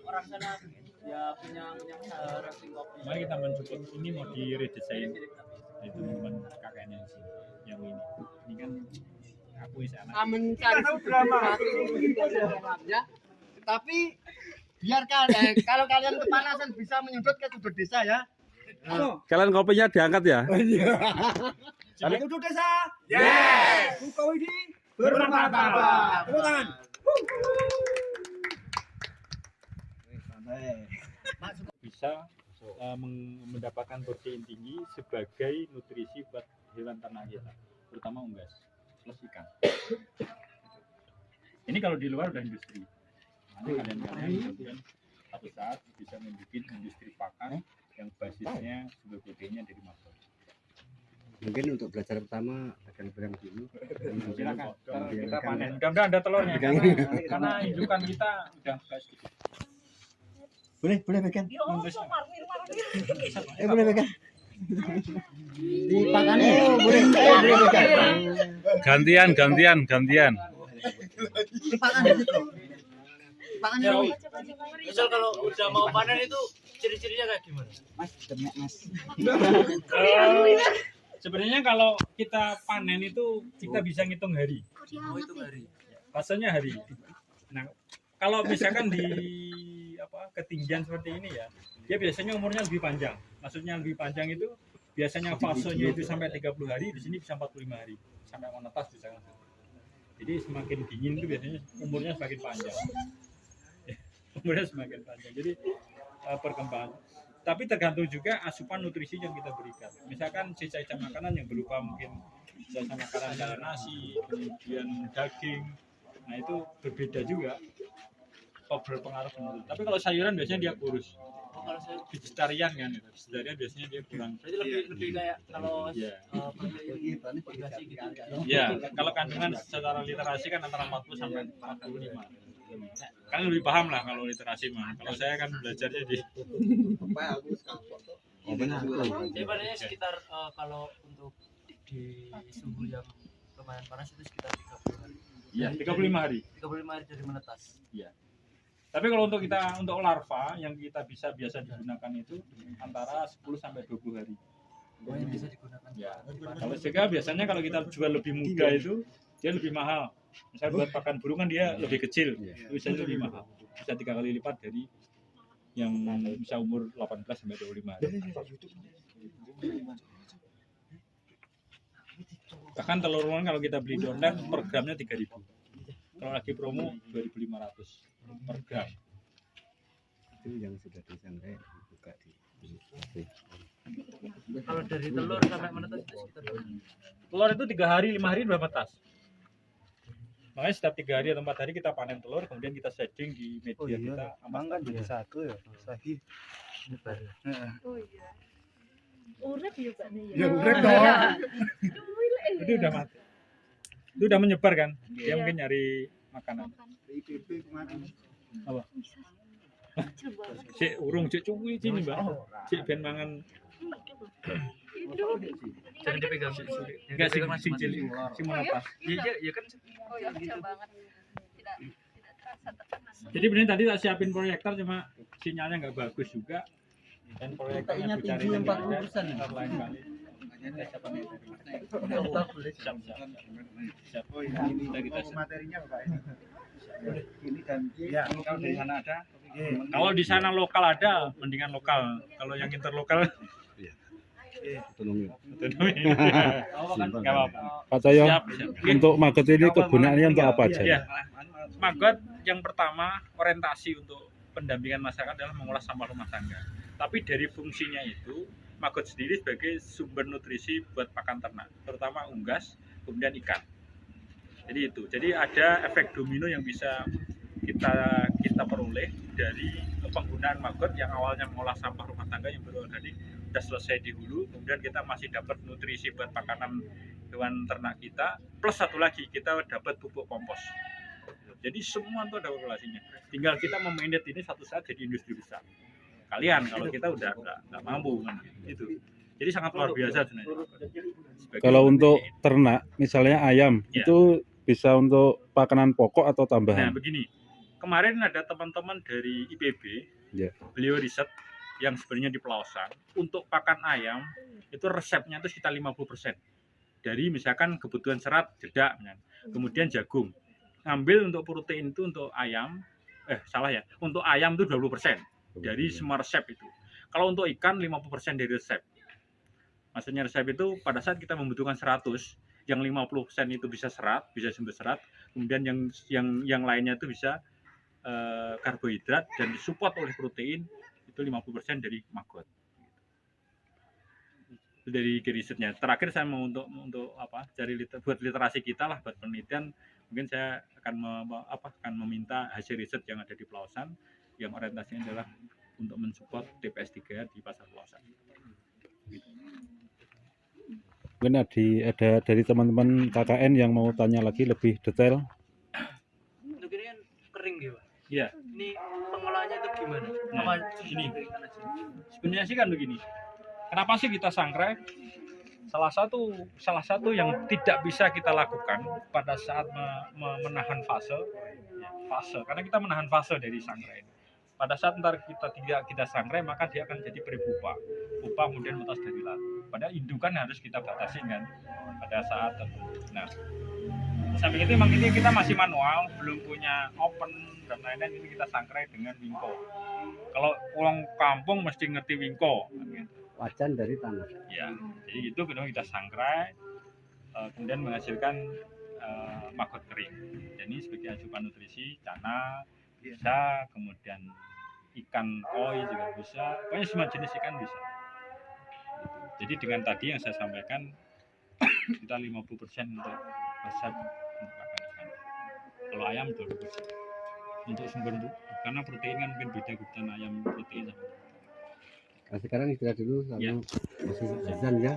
orang sana ya punya roasting kopi. Mari kita mencoba ini mau di redesign. Itu teman kakaknya sih yang ini kan aku sana. Mencari drama. Tapi biarkan kalau kalian kepanasan bisa menyedot ke sudut desa ya. Kalian kopinya diangkat ya? Jadi sudut desa. Yes. Sukawidi bermartabat. Tepuk tangan. Bisa mendapatkan protein tinggi sebagai nutrisi buat hewan ternak kita, terutama unggas plus ikan. Ini kalau di luar udah industri. Nanti kalian kemudian satu saat bisa membuat industri pakan yang basisnya sumber proteinnya dari makro. Mungkin untuk belajar pertama pegang-pegang dulu. Silakan. Kita panen. Mudah-mudahan ada telurnya. Karena indukan kita udah kayak sedikit. Boleh pegang. Boleh pegang. Dipakani boleh pegang. Gantian. Dipakan di situ. Dipakan Ya, misal kalau udah mau panen itu ciri-cirinya kayak gimana? Mas, demek Mas. Sebenarnya kalau kita panen itu kita bisa ngitung hari. Oh, itu hari. Rasanya hari. Nah, kalau misalkan di ketinggian seperti ini ya, dia biasanya umurnya lebih panjang. Maksudnya lebih panjang itu biasanya fasenya itu sampai 30 hari, di sini bisa 45 hari sampai menetas bisa langsung. Jadi semakin dingin itu biasanya umurnya semakin panjang. Umurnya semakin panjang. Jadi perkembangan. Tapi tergantung juga asupan nutrisi yang kita berikan. Misalkan sisa-sisa makanan yang berupa mungkin sisa makanan kayak nasi, kemudian daging. Nah itu berbeda juga. Berpengaruh menurut. Tapi kalau sayuran biasanya dia kurus. Oh, kalau saya Vegetarian kan, vegetarian biasanya dia kurang. berarti lebih kayak kalau Iya. dikasih gitu. Ya, kalau kandungan secara literasi kan antara 40 sampai 45. Kan lebih paham lah kalau literasi mah. Kalau saya kan belajarnya di Jadi panennya sekitar kalau untuk di suhu yang lumayan panas itu sekitar 30 hari. ya 35 hari. 35 hari dari menetas. Iya. Tapi kalau untuk larva yang kita biasa digunakan itu antara 10 sampai 20 hari. Oh, yang bisa digunakan. Ya. Kalau sega biasanya kalau kita jual lebih muda itu dia lebih mahal. Misalnya buat pakan burung kan dia lebih kecil, biasanya lebih mahal. Bisa 3 kali lipat dari yang bisa umur 18 sampai 25 hari. Bahkan telur ruang kalau kita beli di online per gramnya 3.000. Kalau lagi promo 2.500 per gram. Itu yang sudah disampai buka di. Kalau dari telur sampai menetas itu sekitar berapa? Telur itu 3 hari, 5 hari udah menetas. Makanya setiap 3 hari atau 4 hari kita panen telur, kemudian kita setting di media kita. Abang kan jadi satu ya. Sahih. Oh iya. Urip juga nih Ya ya. urip dong. Itu udah mati. Itu udah menyebar kan? Dia mungkin nyari makanan. Apa? Kecil banget. Cek urung, cek cuwi sini mbak. Cek ben mangan. Jangan dipegang. Enggak sing cilik, sing menetas. Iya kan. Oh ya kecil banget. Tidak terasa tekan. Jadi benar tadi tak siapin proyektor cuma sinyalnya nggak bagus juga. Dan proyektornya Kayaknya tinggi 40%. Lain kali. Siap. Oh ini Kita materinya Pak. Ini dan ya kalau di sana ada. kalau di sana lokal ada, mendingan lokal. Kalau yang interlokal Otonomi. nggak apa-apa. Pak Cahyo, Siap. untuk maggot ini kegunaannya untuk apa aja? Ya, maggot yang pertama orientasi untuk pendampingan masyarakat adalah mengolah sampah rumah tangga. Tapi dari fungsinya itu, maggot sendiri sebagai sumber nutrisi buat pakan ternak, terutama unggas, kemudian ikan. Jadi itu. Jadi ada efek domino yang bisa kita peroleh dari penggunaan maggot yang awalnya mengolah sampah rumah tangga yang berorganik sudah selesai di hulu, kemudian kita masih dapat nutrisi buat pakanan hewan ternak kita, plus satu lagi kita dapat pupuk kompos. Jadi semua itu ada korelasinya. Tinggal kita memanage ini satu saat jadi industri besar. Kalian kalau kita udah nggak mampu kan itu. Jadi sangat luar biasa sebenarnya. Kalau untuk ternak, misalnya ayam, Ya. itu bisa untuk pakanan pokok atau Nah tambahan? begini, kemarin ada teman-teman dari IPB, Ya. beliau riset yang sebenarnya di Pelausan untuk pakan ayam itu resepnya itu sekitar 50% dari misalkan kebutuhan serat jeda, kemudian jagung, ngambil untuk protein itu untuk ayam, untuk ayam itu 20% dari semua resep itu. Kalau untuk ikan 50% dari resep. Maksudnya resep itu pada saat kita membutuhkan 100, yang 50% itu bisa serat, bisa sumber serat, kemudian yang lainnya itu bisa karbohidrat dan disupport oleh protein, itu 50% dari Maggot. Itu dari risetnya. Terakhir saya mau untuk buat literasi kita lah, buat penelitian, mungkin saya akan meminta hasil riset yang ada di Pelausan yang orientasinya adalah untuk mensupport TPS 3 di pasar Pelausan. Mungkin ada dari teman-teman KKN yang mau tanya lagi lebih detail. Untuk ini kan kering ya, Pak. Iya. Ini pengolahannya itu gimana? Nah, Apa ini. ikan aja? Sebenarnya sih kan begini. Kenapa sih kita sangrai? Salah satu yang tidak bisa kita lakukan pada saat menahan fase, karena kita menahan fase dari sangrai. Pada saat ntar kita sangrai, maka dia akan jadi peripupa, pupa kemudian metas dari laut. Padahal indukan harus kita batasi kan pada saat tertentu. Nah, sampai itu memang ini kita masih manual, belum punya open dan lain-lain, ini kita sangrai dengan wingko. Kalau pulang kampung mesti ngerti wingko. Wajan dari tanah. Ya, jadi itu kedua kita sangrai, kemudian menghasilkan maggot kering. Jadi sebagai asupan nutrisi, cana bisa, kemudian ikan koi juga bisa, pokoknya semua jenis ikan bisa. Jadi dengan tadi yang saya sampaikan, kita 50% untuk resep untuk pakan ikan. Kalau ayam 20%. Untuk sumber, karena protein kan mungkin beda kebutuhan ayam protein sama. Nah, sekarang istirahat dulu, Ya. masih azan ya.